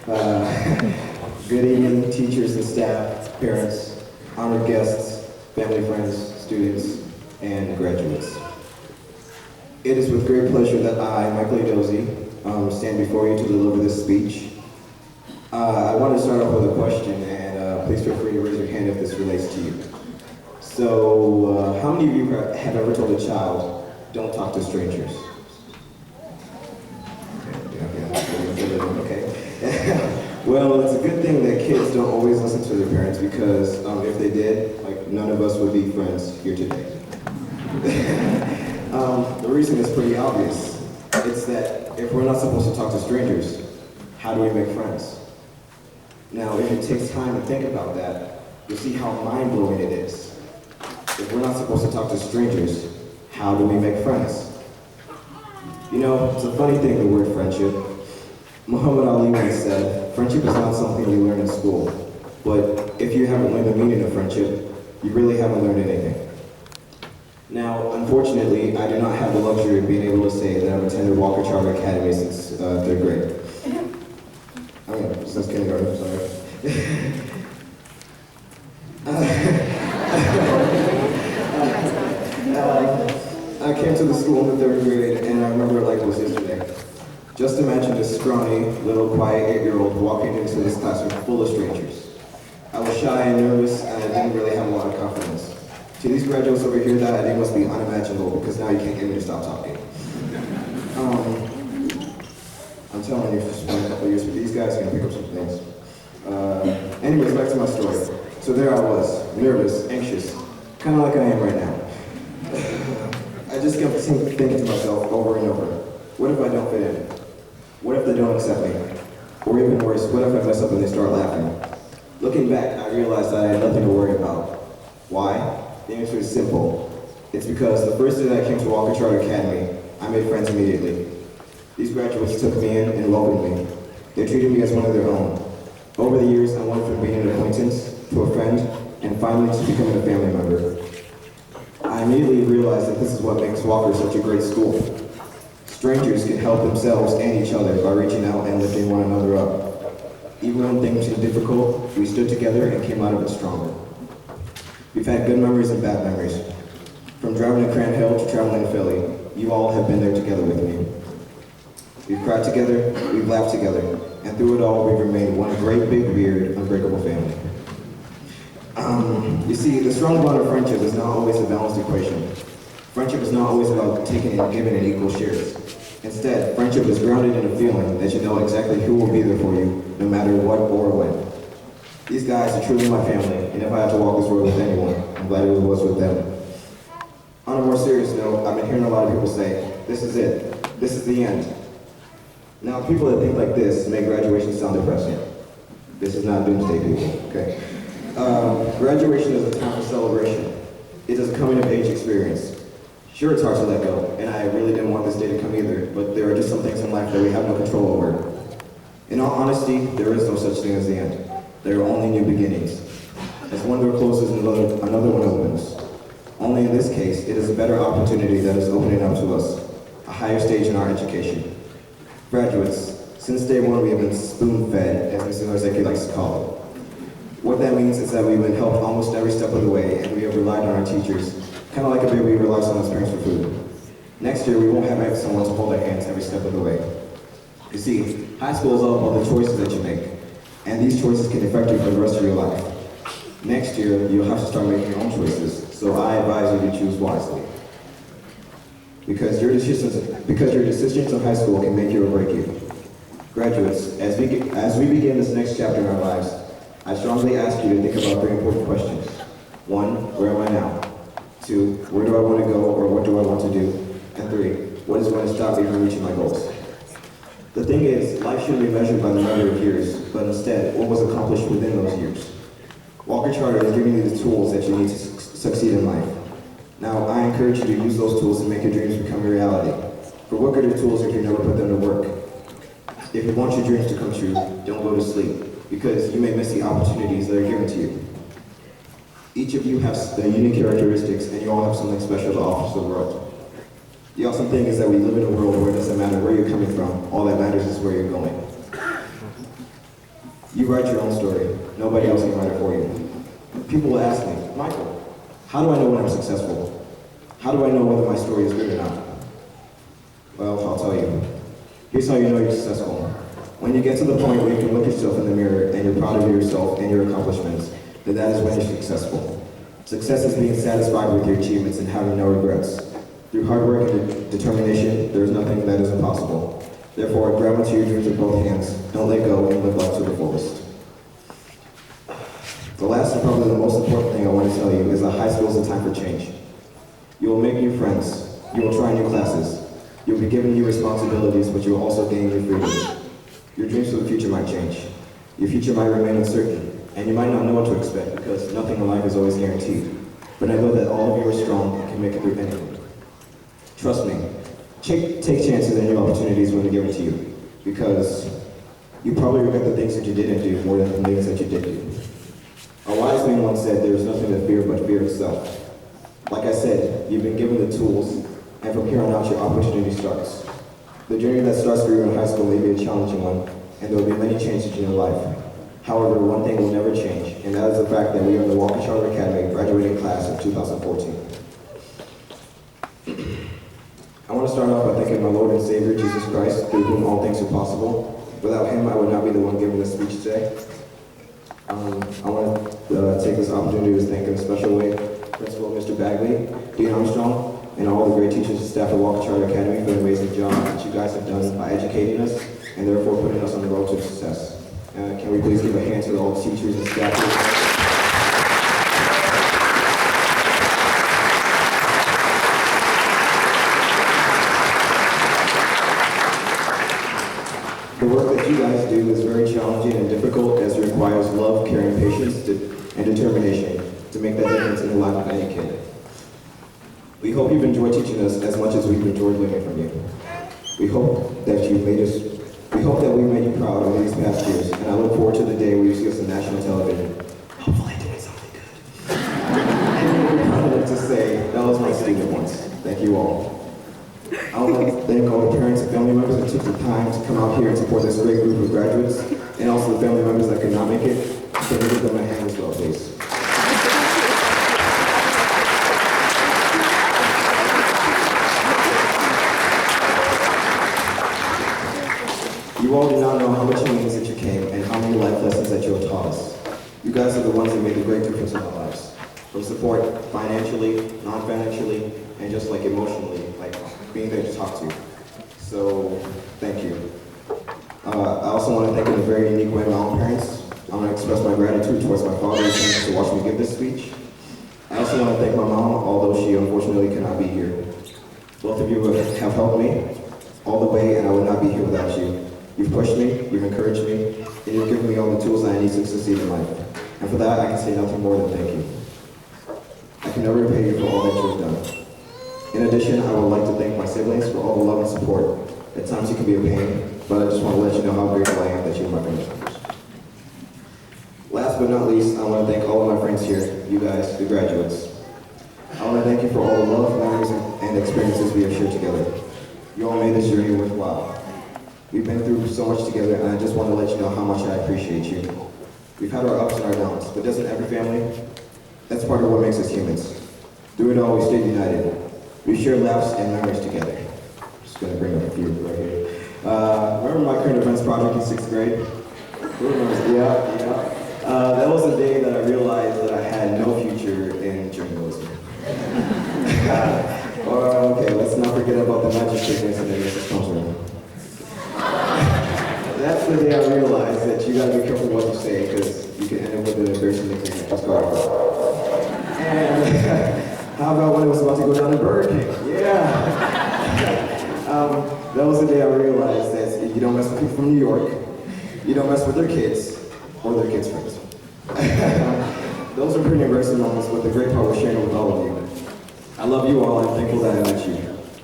Good evening, teachers and staff, parents, honored guests, family, friends, students, and graduates. It is with great pleasure that I, Michael Edozie, stand before you to deliver this speech. I want to start off with a question, and please feel free to raise your hand if this relates to you. So, how many of you have ever told a child, don't talk to strangers? Okay. Well, it's a good thing that kids don't always listen to their parents because if they did, like, none of us would be friends here today. The reason is pretty obvious. It's that if we're not supposed to talk to strangers, how do we make friends? Now, if it takes time to think about that, you'll see how mind-blowing it is. If we're not supposed to talk to strangers, how do we make friends? You know, it's a funny thing, the word friendship. Muhammad Ali once said, friendship is not something you learn in school, but if you haven't learned the meaning of friendship, you really haven't learned anything. Now, unfortunately, I do not have the luxury of being able to say that I've attended Walker Charter Academy since 3rd grade. I mean, since kindergarten, sorry. I came to the school in the 3rd grade, and I remember it like it was yesterday. Just imagine this scrawny, little, quiet 8-year-old walking into this classroom full of strangers. I was shy and nervous, and I didn't really have a lot of confidence. To these graduates over here, that I think must be unimaginable, because now you can't get me to stop talking. I'm telling you, for a couple of years with these guys, I'm gonna pick up some things. Anyways, back to my story. So there I was, nervous, anxious, kind of like I am right now. I just kept thinking to myself over and over, what if I don't fit in? What if they don't accept me? Or even worse, what if I mess up and they start laughing? Looking back, I realized that I had nothing to worry about. Why? The answer is simple. It's because the first day that I came to Walker Charter Academy, I made friends immediately. These graduates took me in and welcomed me. They treated me as one of their own. Over the years, I went from being an acquaintance to a friend, and finally to becoming a family member. I immediately realized that this is what makes Walker such a great school. Strangers can help themselves and each other by reaching out and lifting one another up. Even when things seemed difficult, we stood together and came out of it stronger. We've had good memories and bad memories. From driving to Cran Hill to traveling to Philly, you all have been there together with me. We've cried together, we've laughed together, and through it all, we've remained one great, big, weird, unbreakable family. You see, the strong bond of friendship is not always a balanced equation. Friendship is not always about taking and giving in equal shares. Instead, friendship is grounded in a feeling that you know exactly who will be there for you, no matter what or when. These guys are truly my family, and if I have to walk this road with anyone, I'm glad it was with them. On a more serious note, I've been hearing a lot of people say, this is it, this is the end. Now, people that think like this make graduation sound depressing. This is not doomsday, people, okay? Graduation is a time of celebration. It is a coming-of-age experience. Sure, it's hard to let go, and I really didn't want this day to come either, but there are just some things in life that we have no control over. In all honesty, there is no such thing as the end. There are only new beginnings. As one door closes, another one opens. Only in this case, it is a better opportunity that is opening up to us, a higher stage in our education. Graduates, since day one we have been spoon-fed, as Mr. Norzeki likes to call it. What that means is that we've been helped almost every step of the way, and we have relied on our teachers, kind of like a baby relies on his parents for food. Next year, we won't have someone to hold our hands every step of the way. You see, high school is all about the choices that you make, and these choices can affect you for the rest of your life. Next year, you'll have to start making your own choices, so I advise you to choose wisely. Because your decisions in high school can make you or break you. Graduates, as we begin this next chapter in our lives, I strongly ask you to think about 3 important questions. 1, where am I now? 2, where do I want to go or what do I want to do? And 3, what is going to stop me from reaching my goals? The thing is, life shouldn't be measured by the number of years, but instead, what was accomplished within those years. Walker Charter is giving you the tools that you need to succeed in life. Now, I encourage you to use those tools to make your dreams become a reality. For what good are tools if you never put them to work? If you want your dreams to come true, don't go to sleep, because you may miss the opportunities that are given to you. Each of you has unique characteristics, and you all have something special to offer to the world. The awesome thing is that we live in a world where it doesn't matter where you're coming from, all that matters is where you're going. You write your own story. Nobody else can write it for you. People will ask me, Michael, how do I know when I'm successful? How do I know whether my story is good or not? Well, I'll tell you. Here's how you know you're successful. When you get to the point where you can look yourself in the mirror and you're proud of yourself and your accomplishments, then that is when you're successful. Success is being satisfied with your achievements and having no regrets. Through hard work and determination, there is nothing that is impossible. Therefore, grab onto your dreams with both hands, don't let go, and live life to the fullest. The last and probably the most important thing I want to tell you is that high school is a time for change. You will make new friends. You will try new classes. You'll be given new responsibilities, but you will also gain new freedoms. Your dreams for the future might change. Your future might remain uncertain, and you might not know what to expect because nothing in life is always guaranteed. But I know that all of you are strong and can make it through anything. Trust me, take chances and new opportunities when they're given to you, because you probably regret the things that you didn't do more than the things that you did do. A wise man once said, there is nothing to fear but fear itself. Like I said, you've been given the tools, and from here on out your opportunity starts. The journey that starts for you in high school may be a challenging one, and there will be many changes in your life. However, one thing will never change, and that is the fact that we are the Walker Charter Academy graduating class of 2014. I want to start off by thanking my Lord and Savior, Jesus Christ, through whom all things are possible. Without him, I would not be the one giving this speech today. I want to take this opportunity to thank in a special way Principal Mr. Bagley, Dean Armstrong, and all the great teachers and staff at Walker Charter Academy for the amazing job that you guys have done by educating us and therefore putting us on the road to success. Can we please give a hand to all the teachers and staff? The work that you guys do is very challenging and difficult as it requires love, care, and patience and determination to make that difference in the life of any kid. We hope you've enjoyed teaching us as much as we've enjoyed learning from you. We hope that we've made you proud over these past years, and I look forward to the day where you see us on national television. Hopefully doing something good. And we're proud enough to say, that was my student once. Thank you all. I want to thank all the parents and family members that took the time to come out here and support this great group of graduates, and also the family members that could not make it. Can we give them a hand as well, please? You all do not know how much it means that you came and how many life lessons that you have taught us. You guys are the ones that made a great difference in our lives. From support financially, non-financially, and just like emotionally, like being there to talk to. So, thank you. I also want to thank in a very unique way my own parents. I want to express my gratitude towards my father who came to watch me give this speech. I also want to thank my mom, although she unfortunately cannot be here. Both of you have helped me all the way, and I would not be here without you. You've pushed me, you've encouraged me, and you've given me all the tools that I need to succeed in life. And for that, I can say nothing more than thank you. I can never repay you for all that you have done. In addition, I would like to thank my siblings for all the love and support. At times it can be a pain, but I just want to let you know how grateful I am that you are my family members. Last but not least, I want to thank all of my friends here, you guys, the graduates. I want to thank you for all the love, memories, and experiences we have shared together. You all made this journey worthwhile. We've been through so much together, and I just want to let you know how much I appreciate you. We've had our ups and our downs, but doesn't every family? That's part of what makes us humans. Through it all, we stayed united. We shared laughs and memories together. Just gonna bring up a few right here. Remember my current events project in 6th grade? Who remembers? Yeah. That was the day that I realized that I had no future in journalism. Okay, let's not forget about the magic trick incident in Mrs. Thompson. That's the day I realized that you gotta be careful what you say, because you can end up with an embarrassing nickname like Scarface. And how about when it was about to go down to Burger King? Yeah. That was the day I realized that you don't mess with people from New York, you don't mess with their kids, or their kids' friends. Those are pretty embarrassing moments, but the great part was sharing with all of you. I love you all, and I'm thankful that I met you.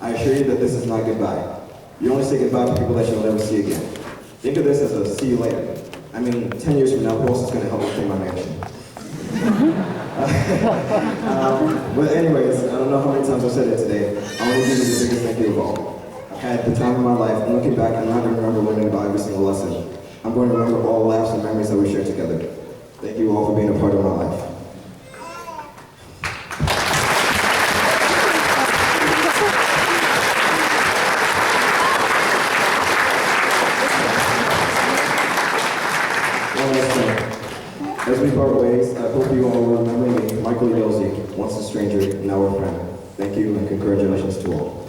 I assure you that this is not goodbye. You only say goodbye to people that you'll never see again. Think of this as a see you later. I mean, 10 years from now, who else is going to help me pay my mansion? But anyways, I don't know how many times I've said it today. I want to give you the biggest thank you of all. I've had the time of my life, and looking back, I'm not going to remember learning about every single lesson. I'm going to remember all the laughs and memories that we shared together. Thank you all for being a part of my life. One last thing. As we part ways, I hope you all will remember me, Michael Yossi, once a stranger, now a friend. Thank you and congratulations to all.